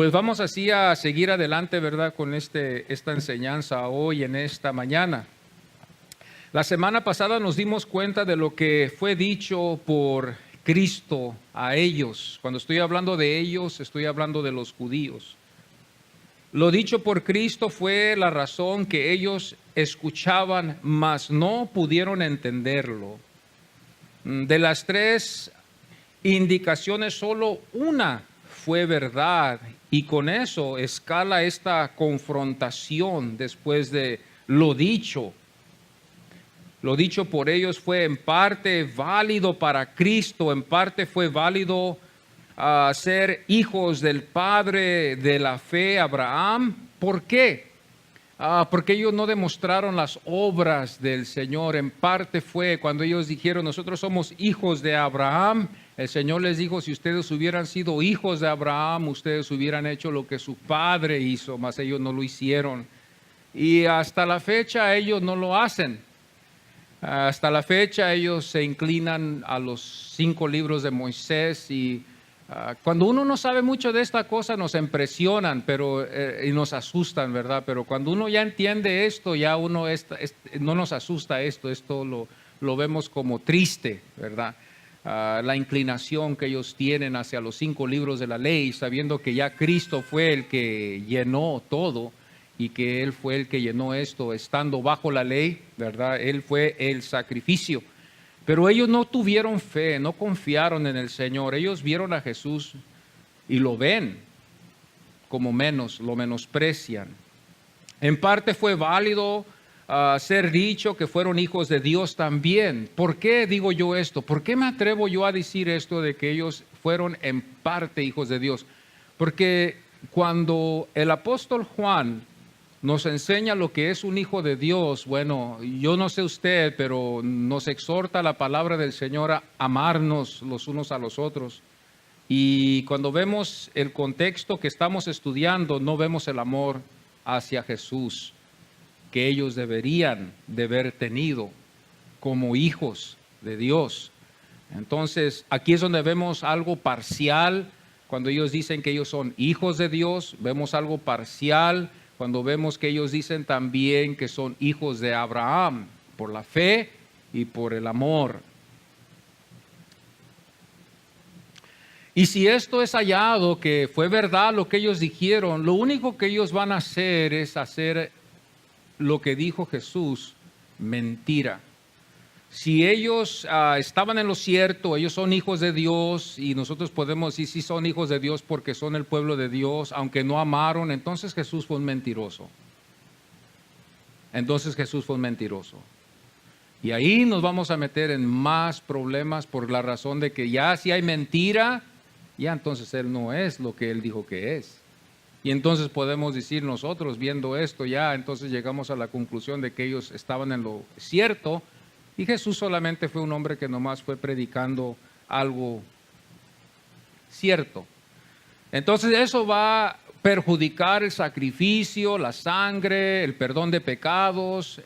Pues vamos así a seguir adelante, ¿verdad? Con esta enseñanza hoy en esta mañana. La semana pasada nos dimos cuenta de lo que fue dicho por Cristo a ellos. Cuando estoy hablando de ellos, estoy hablando de los judíos. Lo dicho por Cristo fue la razón que ellos escuchaban, mas no pudieron entenderlo. De las tres indicaciones, solo una fue verdad, y con eso escala esta confrontación después de lo dicho. Lo dicho por ellos fue en parte válido para Cristo, en parte fue válido a ser hijos del padre de la fe, Abraham. ¿Por qué? Porque ellos no demostraron las obras del Señor. En parte fue cuando ellos dijeron, nosotros somos hijos de Abraham. El Señor les dijo, si ustedes hubieran sido hijos de Abraham, ustedes hubieran hecho lo que su padre hizo, mas ellos no lo hicieron. Y hasta la fecha ellos no lo hacen. Hasta la fecha ellos se inclinan a los 5 libros de Moisés y cuando uno no sabe mucho de esta cosa nos impresionan y nos asustan, ¿verdad? Pero cuando uno ya entiende esto, ya uno no nos asusta esto lo vemos como triste, ¿verdad? La inclinación que ellos tienen hacia los 5 libros de la ley, sabiendo que ya Cristo fue el que llenó todo y que Él fue el que llenó esto, estando bajo la ley, ¿verdad? Él fue el sacrificio. Pero ellos no tuvieron fe, no confiaron en el Señor. Ellos vieron a Jesús y lo ven como lo menosprecian. En parte fue válido ser dicho que fueron hijos de Dios también. ¿Por qué digo yo esto? ¿Por qué me atrevo yo a decir esto de que ellos fueron en parte hijos de Dios? Porque cuando el apóstol Juan nos enseña lo que es un hijo de Dios, bueno, yo no sé usted, pero nos exhorta la palabra del Señor a amarnos los unos a los otros. Y cuando vemos el contexto que estamos estudiando, no vemos el amor hacia Jesús que ellos deberían de haber tenido como hijos de Dios. Entonces, aquí es donde vemos algo parcial. Cuando ellos dicen que ellos son hijos de Dios, vemos algo parcial. Cuando vemos que ellos dicen también que son hijos de Abraham, por la fe y por el amor. Y si esto es hallado, que fue verdad lo que ellos dijeron, lo único que ellos van a hacer es hacer lo que dijo Jesús, mentira. Si ellos estaban en lo cierto, ellos son hijos de Dios y nosotros podemos decir sí son hijos de Dios porque son el pueblo de Dios, aunque no amaron, entonces Jesús fue un mentiroso. Entonces Jesús fue un mentiroso. Y ahí nos vamos a meter en más problemas por la razón de que ya si hay mentira, ya entonces Él no es lo que Él dijo que es. Y entonces podemos decir nosotros viendo esto ya, entonces llegamos a la conclusión de que ellos estaban en lo cierto. Y Jesús solamente fue un hombre que nomás fue predicando algo cierto. Entonces eso va a perjudicar el sacrificio, la sangre, el perdón de pecados,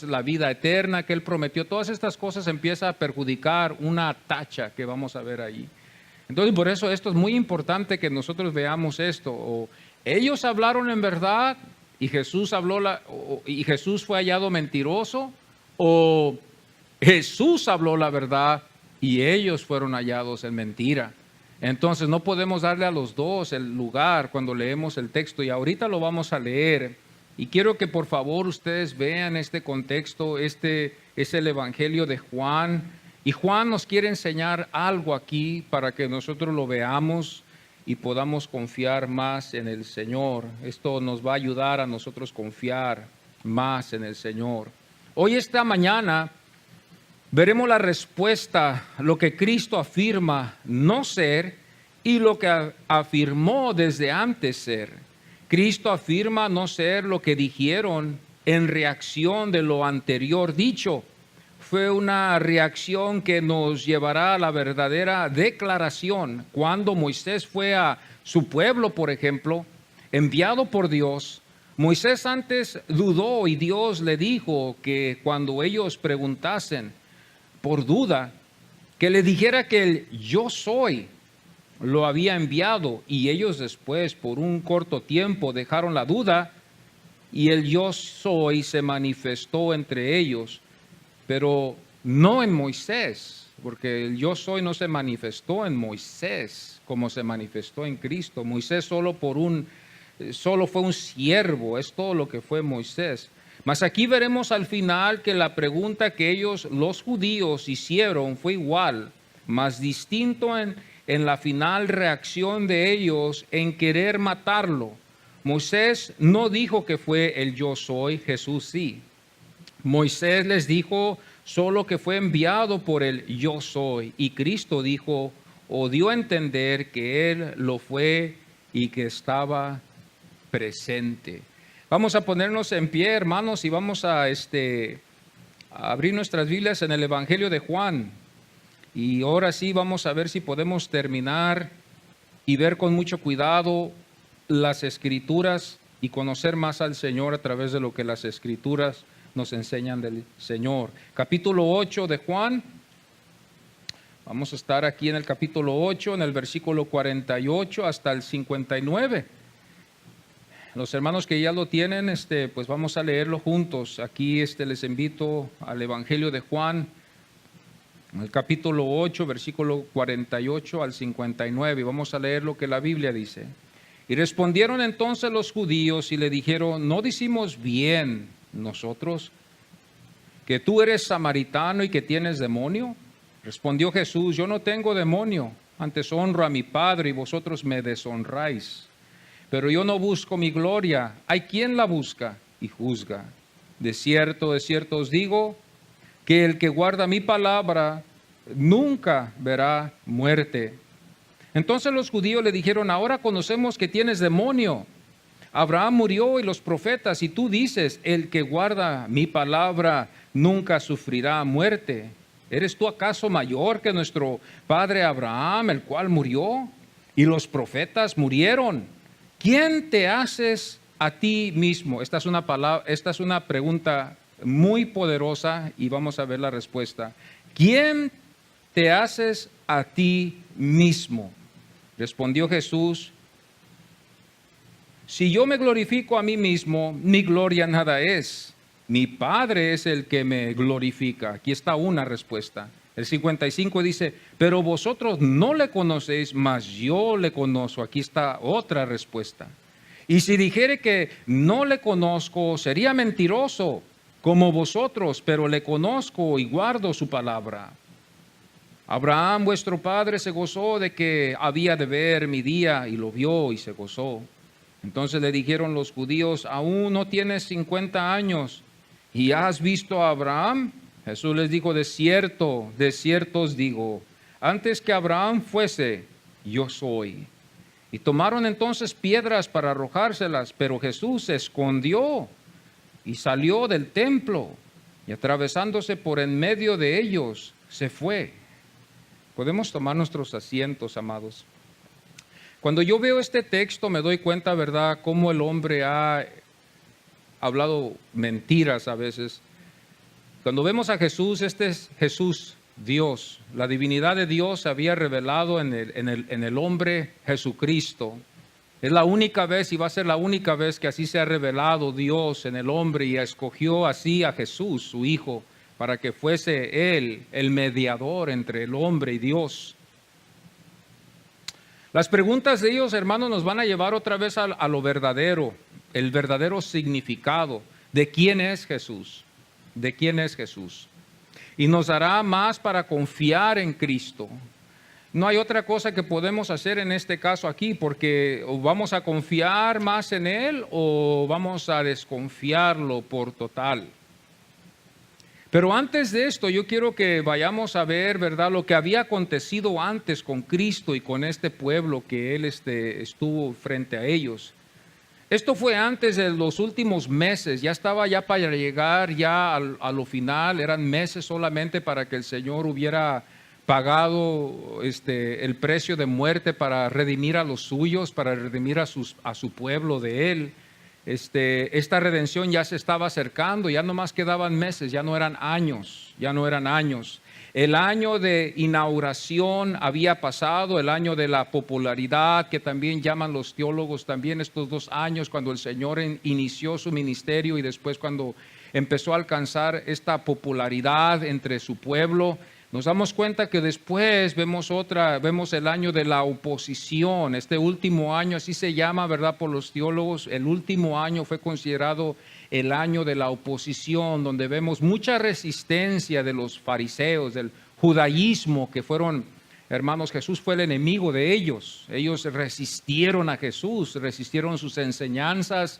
la vida eterna que Él prometió. Todas estas cosas empiezan a perjudicar una tacha que vamos a ver ahí. Entonces por eso esto es muy importante que nosotros veamos esto. O ellos hablaron en verdad y Jesús y Jesús fue hallado mentiroso, o Jesús habló la verdad y ellos fueron hallados en mentira. Entonces no podemos darle a los dos el lugar cuando leemos el texto, y ahorita lo vamos a leer. Y quiero que por favor ustedes vean este contexto. Este es el Evangelio de Juan, y Juan nos quiere enseñar algo aquí para que nosotros lo veamos y podamos confiar más en el Señor. Esto nos va a ayudar a nosotros confiar más en el Señor. Hoy, esta mañana, veremos la respuesta, lo que Cristo afirma no ser y lo que afirmó desde antes ser. Cristo afirma no ser lo que dijeron en reacción de lo anterior dicho. Fue una reacción que nos llevará a la verdadera declaración. Cuando Moisés fue a su pueblo, por ejemplo, enviado por Dios, Moisés antes dudó y Dios le dijo que cuando ellos preguntasen por duda, que le dijera que el yo soy lo había enviado, y ellos después, por un corto tiempo, dejaron la duda, y el yo soy se manifestó entre ellos, pero no en Moisés, porque el yo soy no se manifestó en Moisés como se manifestó en Cristo. Moisés solo fue un siervo, es todo lo que fue Moisés. Mas aquí veremos al final que la pregunta que ellos, los judíos, hicieron fue igual, mas distinto en la final reacción de ellos en querer matarlo. Moisés no dijo que fue el yo soy, Jesús sí. Moisés les dijo solo que fue enviado por el yo soy, y Cristo dijo o dio a entender que Él lo fue y que estaba presente. Vamos a ponernos en pie, hermanos, y vamos a abrir nuestras Biblias en el Evangelio de Juan. Y ahora sí vamos a ver si podemos terminar y ver con mucho cuidado las Escrituras y conocer más al Señor a través de lo que las Escrituras nos enseñan del Señor. Capítulo 8 de Juan. Vamos a estar aquí en el capítulo 8, en el versículo 48 hasta el 59. Los hermanos que ya lo tienen, pues vamos a leerlo juntos. Aquí les invito al Evangelio de Juan, en el capítulo 8, versículo 48 al 59. Y vamos a leer lo que la Biblia dice. Y respondieron entonces los judíos y le dijeron: ¿no decimos bien nosotros que tú eres samaritano y que tienes demonio? Respondió Jesús: yo no tengo demonio, antes honro a mi Padre y vosotros me deshonráis. Pero yo no busco mi gloria, hay quien la busca y juzga. De cierto os digo, que el que guarda mi palabra nunca verá muerte. Entonces los judíos le dijeron: ahora conocemos que tienes demonio. Abraham murió y los profetas, y tú dices: el que guarda mi palabra nunca sufrirá muerte. ¿Eres tú acaso mayor que nuestro padre Abraham, el cual murió? Y los profetas murieron. ¿Quién te haces a ti mismo? Esta es una pregunta muy poderosa y vamos a ver la respuesta. ¿Quién te haces a ti mismo? Respondió Jesús: si yo me glorifico a mí mismo, mi gloria nada es. Mi Padre es el que me glorifica. Aquí está una respuesta. El 55 dice: pero vosotros no le conocéis, mas yo le conozco. Aquí está otra respuesta. Y si dijere que no le conozco, sería mentiroso como vosotros, pero le conozco y guardo su palabra. Abraham, vuestro padre, se gozó de que había de ver mi día, y lo vio y se gozó. Entonces le dijeron los judíos: aún no tienes 50 años, ¿y has visto a Abraham? Jesús les dijo: de cierto os digo, antes que Abraham fuese, yo soy. Y tomaron entonces piedras para arrojárselas, pero Jesús se escondió y salió del templo, y atravesándose por en medio de ellos, se fue. Podemos tomar nuestros asientos, amados. Cuando yo veo este texto me doy cuenta, ¿verdad?, cómo el hombre ha hablado mentiras a veces. Cuando vemos a Jesús, este es Jesús, Dios. La divinidad de Dios se había revelado en el hombre Jesucristo. Es la única vez y va a ser la única vez que así se ha revelado Dios en el hombre, y escogió así a Jesús, su Hijo, para que fuese Él el mediador entre el hombre y Dios. Las preguntas de ellos, hermanos, nos van a llevar otra vez a lo verdadero, el verdadero significado de quién es Jesús, de quién es Jesús. Y nos dará más para confiar en Cristo. No hay otra cosa que podemos hacer en este caso aquí, porque o vamos a confiar más en Él o vamos a desconfiarlo por total. Pero antes de esto, yo quiero que vayamos a ver, ¿verdad?, lo que había acontecido antes con Cristo y con este pueblo que Él estuvo frente a ellos. Esto fue antes de los últimos meses, ya estaba ya para llegar ya a lo final, eran meses solamente para que el Señor hubiera pagado el precio de muerte para redimir a los suyos, para redimir a su pueblo de Él. Esta redención ya se estaba acercando, ya no más quedaban meses, ya no eran años. El año de inauguración había pasado, el año de la popularidad, que también llaman los teólogos también estos 2 años, cuando el Señor inició su ministerio y después cuando empezó a alcanzar esta popularidad entre su pueblo. Nos damos cuenta que después vemos el año de la oposición. Este último año, así se llama, ¿verdad?, por los teólogos. El último año fue considerado el año de la oposición, donde vemos mucha resistencia de los fariseos, del judaísmo, que fueron, hermanos, Jesús fue el enemigo de ellos. Ellos resistieron a Jesús, resistieron sus enseñanzas,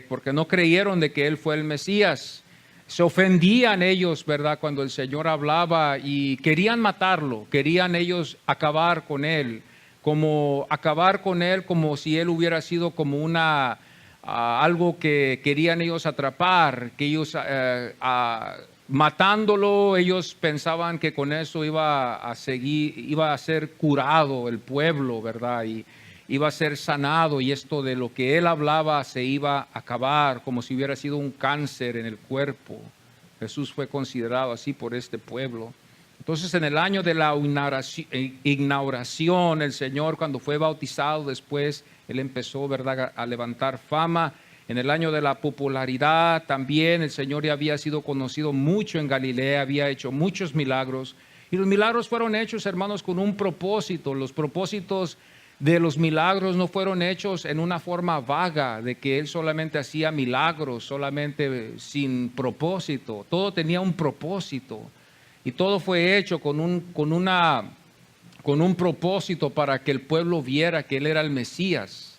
porque no creyeron de que Él fue el Mesías. Se ofendían ellos, ¿verdad?, cuando el Señor hablaba y querían matarlo, querían ellos acabar con Él, como si Él hubiera sido como algo que querían ellos atrapar, que ellos matándolo, ellos pensaban que con eso iba a ser curado el pueblo, ¿verdad?, y iba a ser sanado, y esto de lo que Él hablaba se iba a acabar, como si hubiera sido un cáncer en el cuerpo. Jesús fue considerado así por este pueblo. Entonces, en el año de la inauguración, el Señor, cuando fue bautizado, después Él empezó, ¿verdad?, a levantar fama. En el año de la popularidad también el Señor ya había sido conocido mucho en Galilea, había hecho muchos milagros. Y los milagros fueron hechos, hermanos, con un propósito. Los propósitos de los milagros no fueron hechos en una forma vaga, de que Él solamente hacía milagros, solamente sin propósito. Todo tenía un propósito y todo fue hecho con un propósito para que el pueblo viera que Él era el Mesías.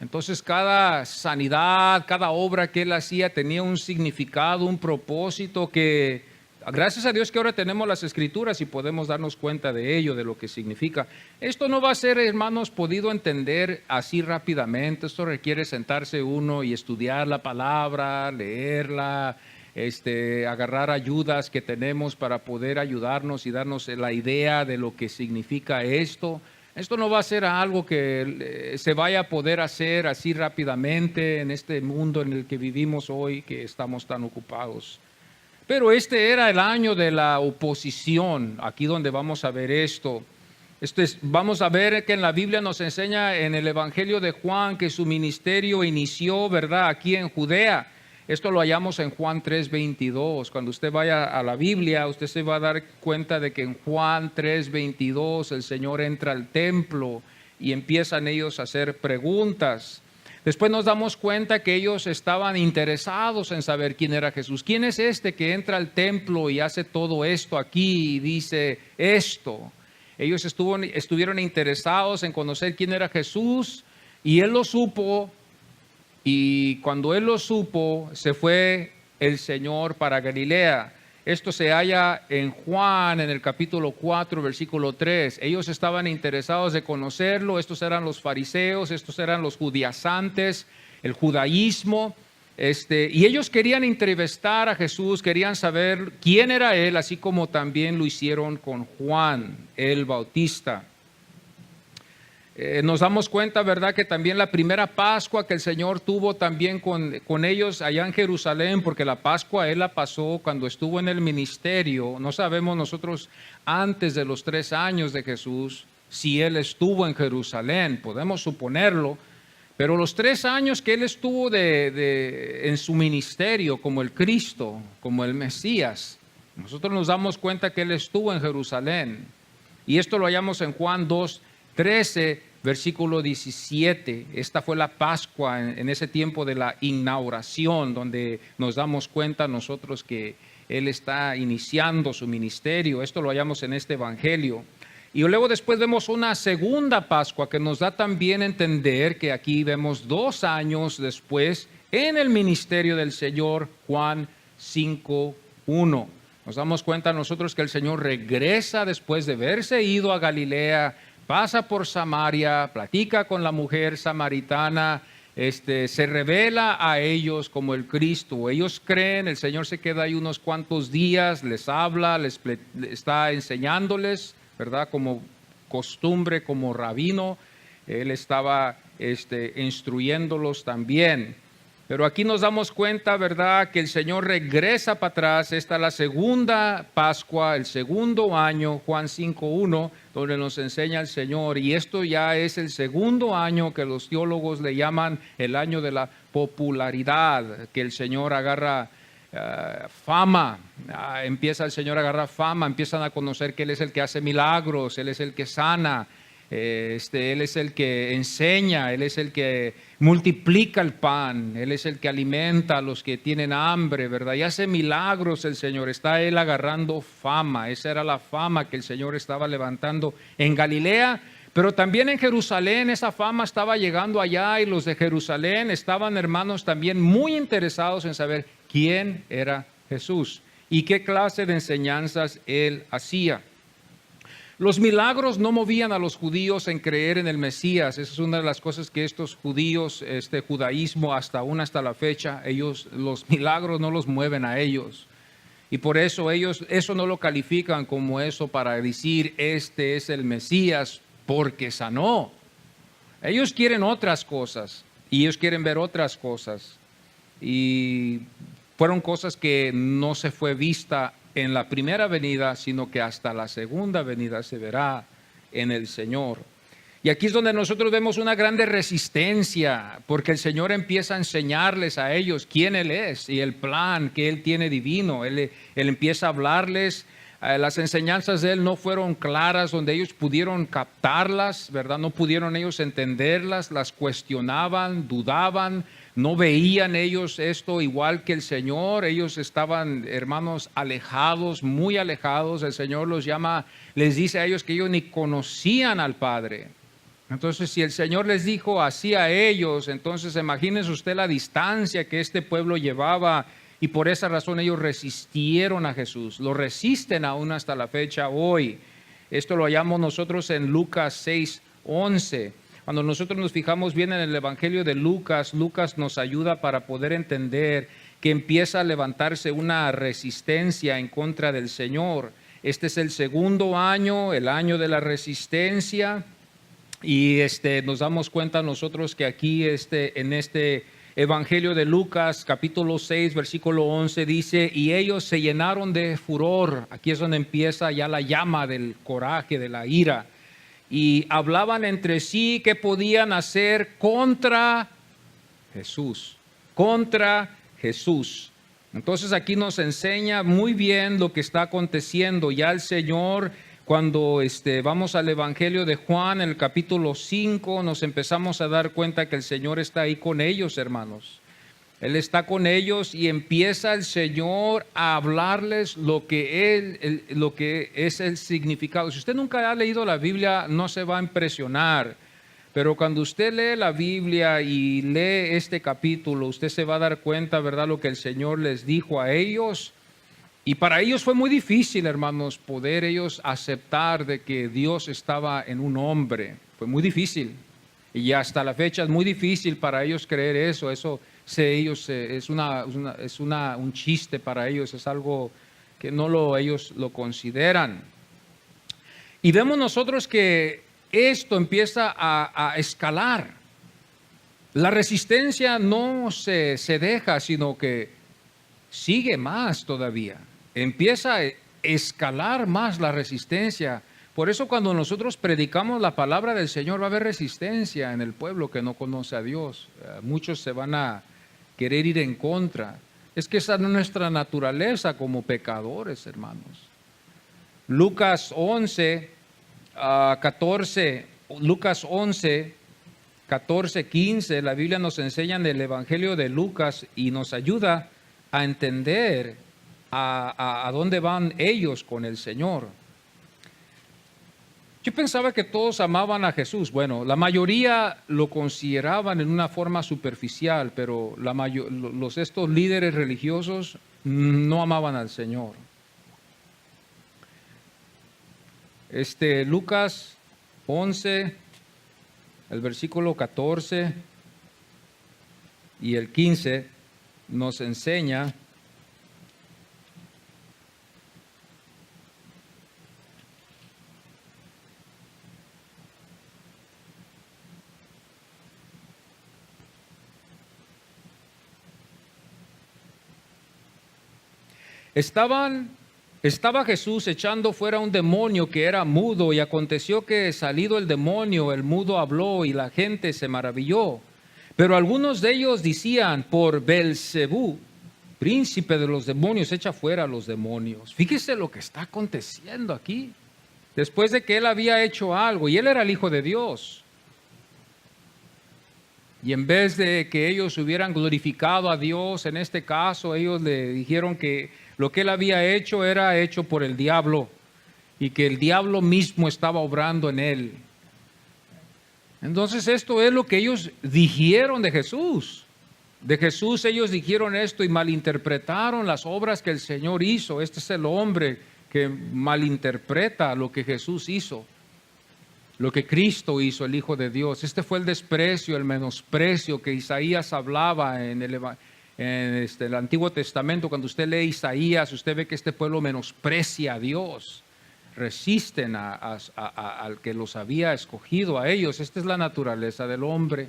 Entonces cada sanidad, cada obra que Él hacía tenía un significado, un propósito que, gracias a Dios que ahora tenemos las Escrituras y podemos darnos cuenta de ello, de lo que significa. Esto no va a ser, hermanos, podido entender así rápidamente. Esto requiere sentarse uno y estudiar la palabra, leerla, agarrar ayudas que tenemos para poder ayudarnos y darnos la idea de lo que significa esto. Esto no va a ser algo que se vaya a poder hacer así rápidamente en este mundo en el que vivimos hoy, que estamos tan ocupados. Pero este era el año de la oposición, aquí donde vamos a ver esto. Vamos a ver que en la Biblia nos enseña en el Evangelio de Juan que su ministerio inició, ¿verdad?, aquí en Judea. Esto lo hallamos en Juan 3:22. Cuando usted vaya a la Biblia, usted se va a dar cuenta de que en Juan 3:22 el Señor entra al templo y empiezan ellos a hacer preguntas. Después nos damos cuenta que ellos estaban interesados en saber quién era Jesús. ¿Quién es este que entra al templo y hace todo esto aquí y dice esto? Ellos estuvieron interesados en conocer quién era Jesús y Él lo supo. Y cuando Él lo supo, se fue el Señor para Galilea. Esto se halla en Juan, en el capítulo 4, versículo 3. Ellos estaban interesados de conocerlo. Estos eran los fariseos, estos eran los judaizantes, el judaísmo. Y ellos querían entrevistar a Jesús, querían saber quién era Él, así como también lo hicieron con Juan el Bautista. Nos damos cuenta, ¿verdad?, que también la primera Pascua que el Señor tuvo también con ellos allá en Jerusalén, porque la Pascua Él la pasó cuando estuvo en el ministerio. No sabemos nosotros antes de los 3 años de Jesús si Él estuvo en Jerusalén, podemos suponerlo, pero los 3 años que Él estuvo en su ministerio como el Cristo, como el Mesías, nosotros nos damos cuenta que Él estuvo en Jerusalén. Y esto lo hallamos en Juan 2:13, versículo 17. Esta fue la Pascua en ese tiempo de la inauguración, donde nos damos cuenta nosotros que Él está iniciando su ministerio. Esto lo hallamos en este Evangelio. Y luego después vemos una segunda Pascua que nos da también a entender que aquí vemos 2 años después en el ministerio del Señor, Juan 5:1. Nos damos cuenta nosotros que el Señor regresa después de haberse ido a Galilea, pasa por Samaria, platica con la mujer samaritana, se revela a ellos como el Cristo. Ellos creen, el Señor se queda ahí unos cuantos días, les habla, está enseñándoles, ¿verdad?, como costumbre, como rabino. Él estaba instruyéndolos también. Pero aquí nos damos cuenta, ¿verdad?, que el Señor regresa para atrás. Esta es la segunda Pascua, el segundo año, Juan 5:1, donde nos enseña el Señor. Y esto ya es el segundo año que los teólogos le llaman el año de la popularidad, que el Señor agarra fama. Empieza el Señor a agarrar fama, empiezan a conocer que Él es el que hace milagros, Él es el que sana. Él es el que enseña, Él es el que multiplica el pan, Él es el que alimenta a los que tienen hambre, ¿verdad? Y hace milagros el Señor, está Él agarrando fama. Esa era la fama que el Señor estaba levantando en Galilea, pero también en Jerusalén. Esa fama estaba llegando allá, y los de Jerusalén estaban, hermanos, también muy interesados en saber quién era Jesús y qué clase de enseñanzas Él hacía. Los milagros no movían a los judíos en creer en el Mesías. Esa es una de las cosas que estos judíos, este judaísmo hasta la fecha, los milagros no los mueven a ellos. Y por eso ellos eso no lo califican como eso para decir este es el Mesías porque sanó. Ellos quieren otras cosas y ellos quieren ver otras cosas. Y fueron cosas que no se fue vista en la primera venida, sino que hasta la segunda venida se verá en el Señor. Y aquí es donde nosotros vemos una grande resistencia, porque el Señor empieza a enseñarles a ellos quién Él es y el plan que Él tiene divino. Él empieza a hablarles. Las enseñanzas de Él no fueron claras, donde ellos pudieron captarlas, ¿verdad? No pudieron ellos entenderlas, las cuestionaban, dudaban. No veían ellos esto igual que el Señor. Ellos estaban, hermanos, alejados, muy alejados. El Señor los llama, les dice a ellos que ellos ni conocían al Padre. Entonces, si el Señor les dijo así a ellos, entonces imagínense usted la distancia que este pueblo llevaba, y por esa razón ellos resistieron a Jesús. Lo resisten aún hasta la fecha hoy. Esto lo hallamos nosotros en Lucas 6:11. Cuando nosotros nos fijamos bien en el Evangelio de Lucas, Lucas nos ayuda para poder entender que empieza a levantarse una resistencia en contra del Señor. Este es el segundo año, el año de la resistencia, y nos damos cuenta nosotros que aquí en este Evangelio de Lucas, capítulo 6, versículo 11, dice: y ellos se llenaron de furor. Aquí es donde empieza ya la llama del coraje, de la ira. Y hablaban entre sí qué podían hacer contra Jesús. Contra Jesús. Entonces aquí nos enseña muy bien lo que está aconteciendo. Ya el Señor, cuando vamos al Evangelio de Juan, en el capítulo 5, nos empezamos a dar cuenta que el Señor está ahí con ellos, hermanos. Él está con ellos y empieza el Señor a hablarles lo que es el significado. Si usted nunca ha leído la Biblia, no se va a impresionar. Pero cuando usted lee la Biblia y lee este capítulo, usted se va a dar cuenta, ¿verdad?, lo que el Señor les dijo a ellos. Y para ellos fue muy difícil, hermanos, poder ellos aceptar de que Dios estaba en un hombre. Fue muy difícil. Y hasta la fecha es muy difícil para ellos creer eso. Eso es un chiste para ellos. Es algo que ellos lo consideran. Y vemos nosotros que esto empieza a escalar. La resistencia no se deja, sino que sigue más todavía. Empieza a escalar más la resistencia. Por eso cuando nosotros predicamos la palabra del Señor va a haber resistencia en el pueblo que no conoce a Dios. Muchos se van a querer ir en contra. Es que esa no es nuestra naturaleza como pecadores, hermanos. Lucas 11, 14, Lucas 11, 14, 15, la Biblia nos enseña en el Evangelio de Lucas y nos ayuda a entender a dónde van ellos con el Señor. Yo pensaba que todos amaban a Jesús. Bueno, la mayoría lo consideraban en una forma superficial, pero estos líderes religiosos no amaban al Señor. Lucas 11, el versículo 14 y el 15 nos enseña Estaba Jesús echando fuera un demonio que era mudo, y aconteció que salido el demonio, el mudo habló y la gente se maravilló. Pero algunos de ellos decían: por Belcebú, príncipe de los demonios, echa fuera a los demonios. Fíjese lo que está aconteciendo aquí. Después de que él había hecho algo, y él era el Hijo de Dios. Y en vez de que ellos hubieran glorificado a Dios, en este caso ellos le dijeron que lo que él había hecho era hecho por el diablo, y que el diablo mismo estaba obrando en él. Entonces esto es lo que ellos dijeron de Jesús. De Jesús ellos dijeron esto y malinterpretaron las obras que el Señor hizo. Este es el hombre que malinterpreta lo que Jesús hizo, lo que Cristo hizo, el Hijo de Dios. Este fue el desprecio, el menosprecio que Isaías hablaba en el Antiguo Testamento. Cuando usted lee Isaías, usted ve que este pueblo menosprecia a Dios. Resisten al que los había escogido a ellos. Esta es la naturaleza del hombre,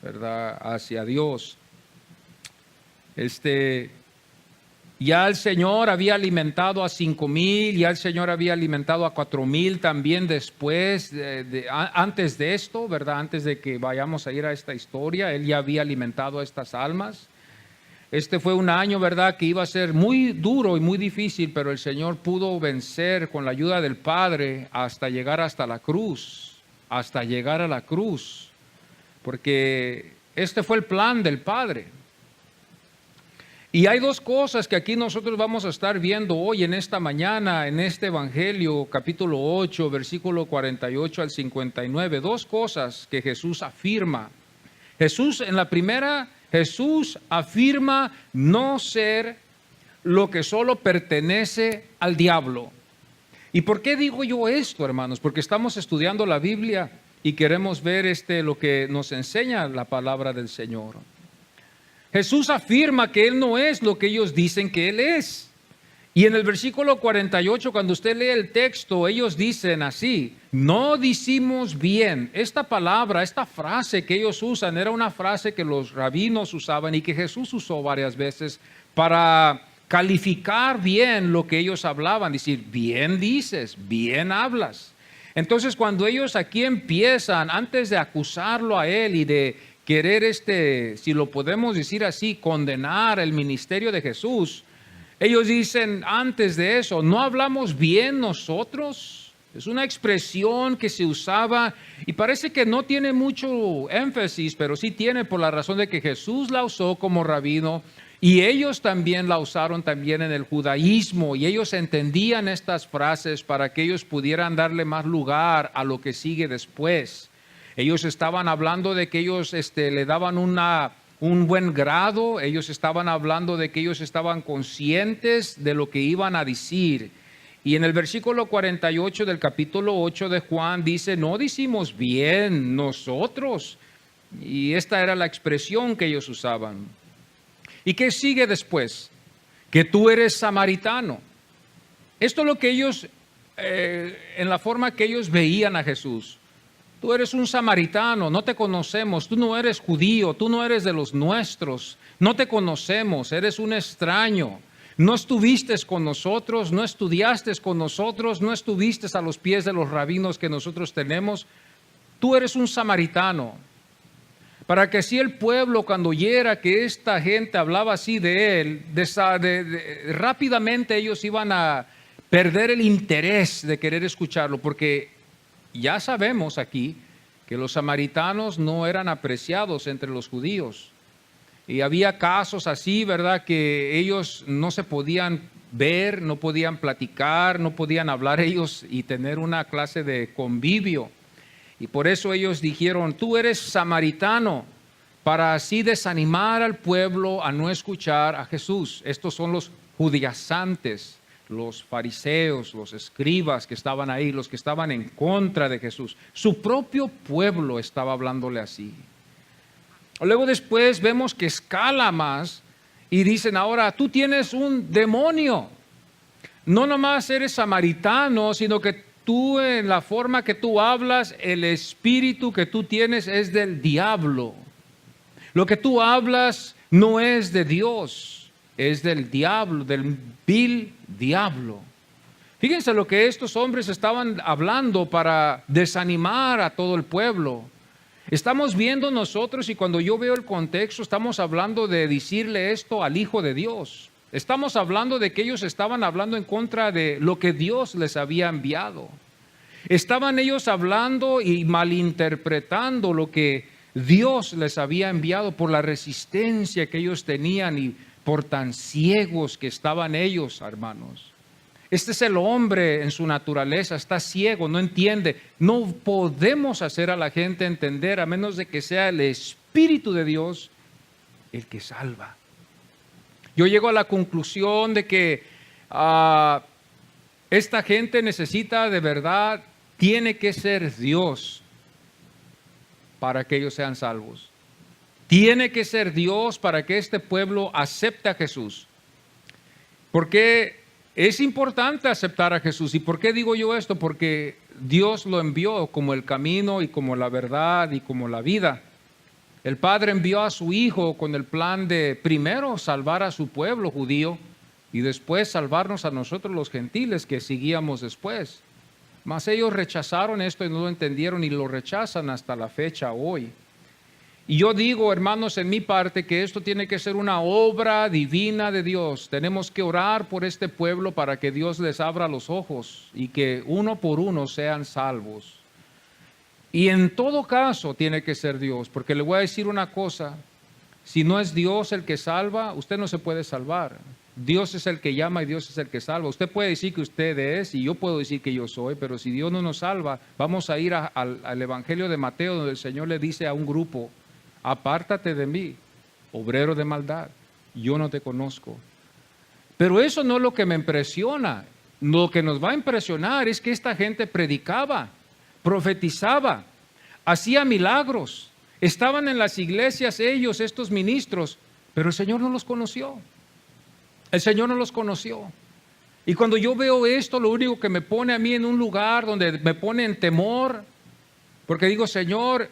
¿verdad? Hacia Dios. Ya el Señor había alimentado a 5,000, ya el Señor había alimentado a 4,000 también después, antes de esto, ¿verdad? Antes de que vayamos a ir a esta historia, Él ya había alimentado a estas almas. Este fue un año, ¿verdad?, que iba a ser muy duro y muy difícil, pero el Señor pudo vencer con la ayuda del Padre hasta llegar hasta la cruz, hasta llegar a la cruz, porque este fue el plan del Padre. Y hay dos cosas que aquí nosotros vamos a estar viendo hoy en esta mañana, en este Evangelio, capítulo 8, versículo 48 al 59. Dos cosas que Jesús afirma. En la primera, Jesús afirma no ser lo que solo pertenece al diablo. ¿Y por qué digo yo esto, hermanos? Porque estamos estudiando la Biblia y queremos ver lo que nos enseña la palabra del Señor. Jesús afirma que Él no es lo que ellos dicen que Él es. Y en el versículo 48, cuando usted lee el texto, ellos dicen así: no decimos bien. Esta palabra, esta frase que ellos usan, era una frase que los rabinos usaban y que Jesús usó varias veces para calificar bien lo que ellos hablaban. Decir: bien dices, bien hablas. Entonces, cuando ellos aquí empiezan, antes de acusarlo a Él y de querer, si lo podemos decir así, condenar el ministerio de Jesús, ellos dicen antes de eso: ¿no hablamos bien nosotros? Es una expresión que se usaba y parece que no tiene mucho énfasis, pero sí tiene, por la razón de que Jesús la usó como rabino y ellos también la usaron también en el judaísmo, y ellos entendían estas frases para que ellos pudieran darle más lugar a lo que sigue después. Ellos estaban hablando de que ellos le daban un buen grado. Ellos estaban hablando de que ellos estaban conscientes de lo que iban a decir. Y en el versículo 48 del capítulo 8 de Juan dice: no decimos bien nosotros. Y esta era la expresión que ellos usaban. ¿Y qué sigue después? Que tú eres samaritano. Esto es lo que ellos, en la forma que ellos veían a Jesús. Tú eres un samaritano, no te conocemos, tú no eres judío, tú no eres de los nuestros, no te conocemos, eres un extraño. No estuviste con nosotros, no estudiaste con nosotros, no estuviste a los pies de los rabinos que nosotros tenemos. Tú eres un samaritano. Para que así el pueblo, cuando oyera que esta gente hablaba así de él, rápidamente ellos iban a perder el interés de querer escucharlo, porque ya sabemos aquí que los samaritanos no eran apreciados entre los judíos. Y había casos así, ¿verdad?, que ellos no se podían ver, no podían platicar, no podían hablar ellos y tener una clase de convivio. Y por eso ellos dijeron: tú eres samaritano, para así desanimar al pueblo a no escuchar a Jesús. Estos son los judaizantes, los fariseos, los escribas que estaban ahí, los que estaban en contra de Jesús. Su propio pueblo estaba hablándole así. Luego después vemos que escala más y dicen: ahora tú tienes un demonio. No nomás eres samaritano, sino que tú, en la forma que tú hablas, el espíritu que tú tienes es del diablo. Lo que tú hablas no es de Dios. es del diablo, del vil diablo. Fíjense lo que estos hombres estaban hablando para desanimar a todo el pueblo. Estamos viendo nosotros, y cuando yo veo el contexto, estamos hablando de decirle esto al Hijo de Dios. Estamos hablando de que ellos estaban hablando en contra de lo que Dios les había enviado. Estaban ellos hablando y malinterpretando lo que Dios les había enviado por la resistencia que ellos tenían y por tan ciegos que estaban ellos, hermanos. Este es el hombre en su naturaleza, está ciego, no entiende. No podemos hacer a la gente entender a menos de que sea el Espíritu de Dios el que salva. Yo llego a la conclusión de que esta gente necesita de verdad, tiene que ser Dios para que ellos sean salvos. Tiene que ser Dios para que este pueblo acepte a Jesús. Porque es importante aceptar a Jesús. ¿Y por qué digo yo esto? Porque Dios lo envió como el camino y como la verdad y como la vida. El Padre envió a su Hijo con el plan de primero salvar a su pueblo judío y después salvarnos a nosotros los gentiles que seguíamos después. Mas ellos rechazaron esto y no lo entendieron y lo rechazan hasta la fecha hoy. Y yo digo, hermanos, en mi parte, que esto tiene que ser una obra divina de Dios. Tenemos que orar por este pueblo para que Dios les abra los ojos y que uno por uno sean salvos. Y en todo caso tiene que ser Dios, porque le voy a decir una cosa, si no es Dios el que salva, usted no se puede salvar. Dios es el que llama y Dios es el que salva. Usted puede decir que usted es y yo puedo decir que yo soy, pero si Dios no nos salva, vamos a ir al Evangelio de Mateo, donde el Señor le dice a un grupo: apártate de mí, obrero de maldad, yo no te conozco. Pero eso no es lo que me impresiona. Lo que nos va a impresionar es que esta gente predicaba, profetizaba, hacía milagros. Estaban en las iglesias ellos, estos ministros, pero el Señor no los conoció. El Señor no los conoció. Y cuando yo veo esto, lo único que me pone a mí en un lugar donde me pone en temor, porque digo, Señor,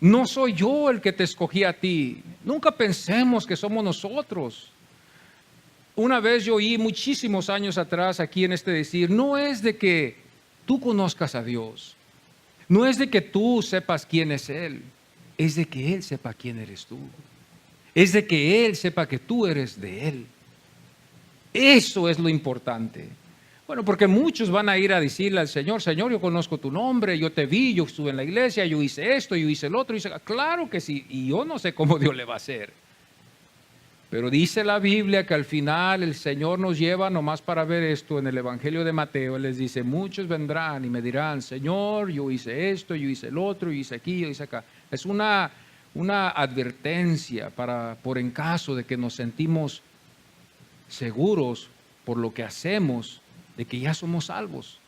no soy yo el que te escogí a ti. Nunca pensemos que somos nosotros. Una vez yo oí muchísimos años atrás aquí en este decir, no es de que tú conozcas a Dios, no es de que tú sepas quién es Él, es de que Él sepa quién eres tú. Es de que Él sepa que tú eres de Él. Eso es lo importante. Bueno, porque muchos van a ir a decirle al Señor, Señor, yo conozco tu nombre, yo te vi, yo estuve en la iglesia, yo hice esto, yo hice el otro. Claro que sí, y yo no sé cómo Dios le va a hacer. Pero dice la Biblia que al final el Señor nos lleva nomás para ver esto en el Evangelio de Mateo. Él les dice, muchos vendrán y me dirán, Señor, yo hice esto, yo hice el otro, yo hice aquí, yo hice acá. Es una advertencia por en caso de que nos sentimos seguros por lo que hacemos, de que ya somos salvos.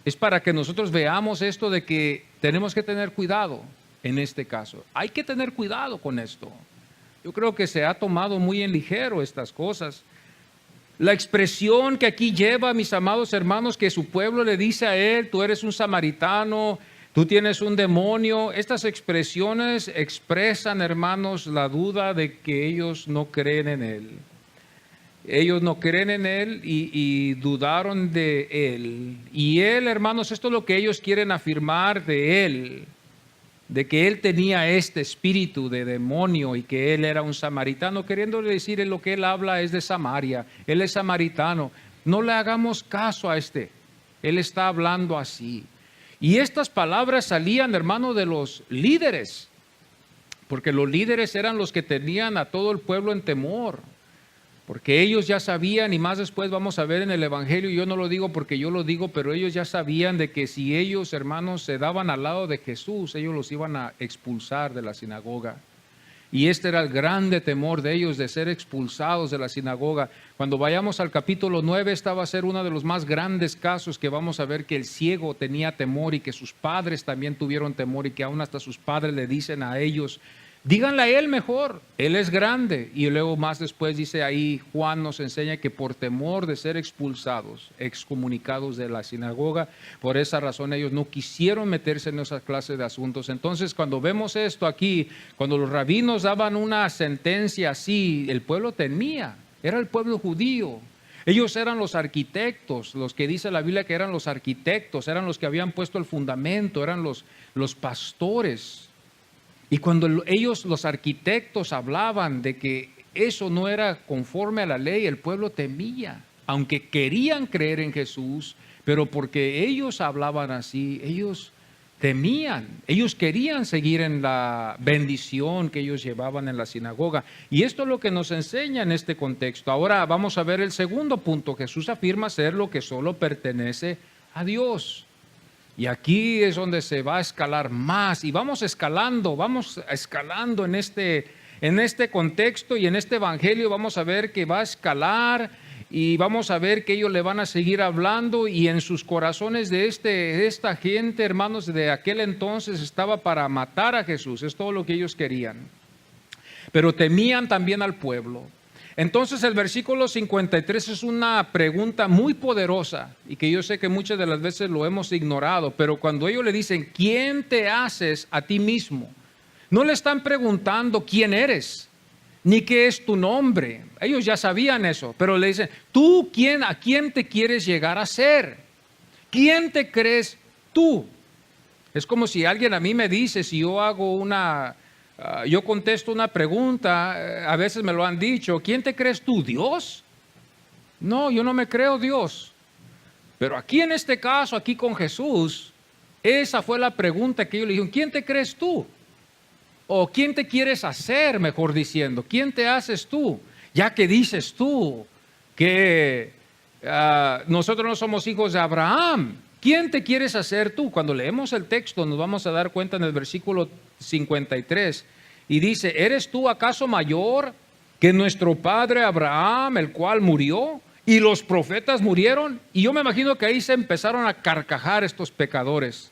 Es para que nosotros veamos esto de que tenemos que tener cuidado en este caso. Hay que tener cuidado con esto. Yo creo que se ha tomado muy en ligero estas cosas. La expresión que aquí lleva, mis amados hermanos, que su pueblo le dice a él, tú eres un samaritano, tú tienes un demonio. Estas expresiones expresan, hermanos, la duda de que ellos no creen en él. Ellos no creen en Él y dudaron de Él. Y Él, hermanos, esto es lo que ellos quieren afirmar de Él, de que Él tenía este espíritu de demonio y que Él era un samaritano, queriéndole decir en lo que Él habla es de Samaria. Él es samaritano. No le hagamos caso a este. Él está hablando así. Y estas palabras salían, hermano, de los líderes, porque los líderes eran los que tenían a todo el pueblo en temor. Porque ellos ya sabían, y más después vamos a ver en el Evangelio, y yo no lo digo porque yo lo digo, pero ellos ya sabían de que si ellos, hermanos, se daban al lado de Jesús, ellos los iban a expulsar de la sinagoga. Y este era el grande temor de ellos, de ser expulsados de la sinagoga. Cuando vayamos al capítulo 9, esta va a ser uno de los más grandes casos que vamos a ver, que el ciego tenía temor y que sus padres también tuvieron temor y que aún hasta sus padres le dicen a ellos, Díganle a Él mejor, Él es grande. Y luego más después dice ahí, Juan nos enseña que por temor de ser expulsados, excomunicados de la sinagoga, por esa razón ellos no quisieron meterse en esa clase de asuntos. Entonces cuando vemos esto aquí, cuando los rabinos daban una sentencia así, el pueblo temía, era el pueblo judío. Ellos eran los arquitectos, los que dice la Biblia que eran los arquitectos, eran los que habían puesto el fundamento, eran los pastores. Y cuando ellos, los arquitectos, hablaban de que eso no era conforme a la ley, el pueblo temía, aunque querían creer en Jesús, pero porque ellos hablaban así, ellos temían, ellos querían seguir en la bendición que ellos llevaban en la sinagoga. Y esto es lo que nos enseña en este contexto. Ahora vamos a ver el segundo punto. Jesús afirma ser lo que solo pertenece a Dios. Y aquí es donde se va a escalar más y vamos escalando en este contexto y en este evangelio vamos a ver que va a escalar y vamos a ver que ellos le van a seguir hablando y en sus corazones de esta gente, hermanos, de aquel entonces estaba para matar a Jesús, es todo lo que ellos querían, pero temían también al pueblo. Entonces el versículo 53 es una pregunta muy poderosa y que yo sé que muchas de las veces lo hemos ignorado, pero cuando ellos le dicen, ¿quién te haces a ti mismo? No le están preguntando quién eres, ni qué es tu nombre. Ellos ya sabían eso, pero le dicen, ¿tú a quién te quieres llegar a ser? ¿Quién te crees tú? Es como si alguien a mí me dice, si yo hago yo contesto una pregunta, a veces me lo han dicho, ¿quién te crees tú? ¿Dios? No, yo no me creo Dios. Pero aquí en este caso, aquí con Jesús, esa fue la pregunta que yo le dije, ¿quién te crees tú? O ¿quién te quieres hacer, mejor diciendo? ¿Quién te haces tú? Ya que dices tú que nosotros no somos hijos de Abraham, ¿quién te quieres hacer tú? Cuando leemos el texto nos vamos a dar cuenta en el versículo 53 y dice, ¿eres tú acaso mayor que nuestro padre Abraham, el cual murió y los profetas murieron? Y yo me imagino que ahí se empezaron a carcajar estos pecadores.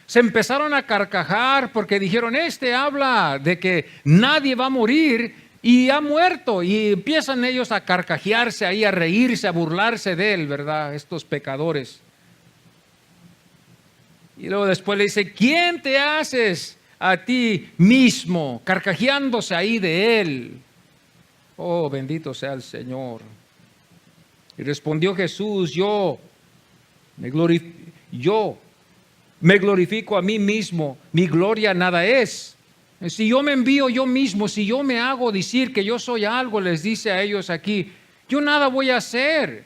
Se empezaron a carcajar porque dijeron, habla de que nadie va a morir y ha muerto. Y empiezan ellos a carcajearse ahí, a reírse, a burlarse de él, ¿verdad? Estos pecadores. Y luego después le dice, ¿quién te haces a ti mismo? Carcajeándose ahí de él. Oh, bendito sea el Señor. Y respondió Jesús, yo me glorifico a mí mismo, mi gloria nada es. Si yo me envío yo mismo, si yo me hago decir que yo soy algo, les dice a ellos aquí, yo nada voy a hacer.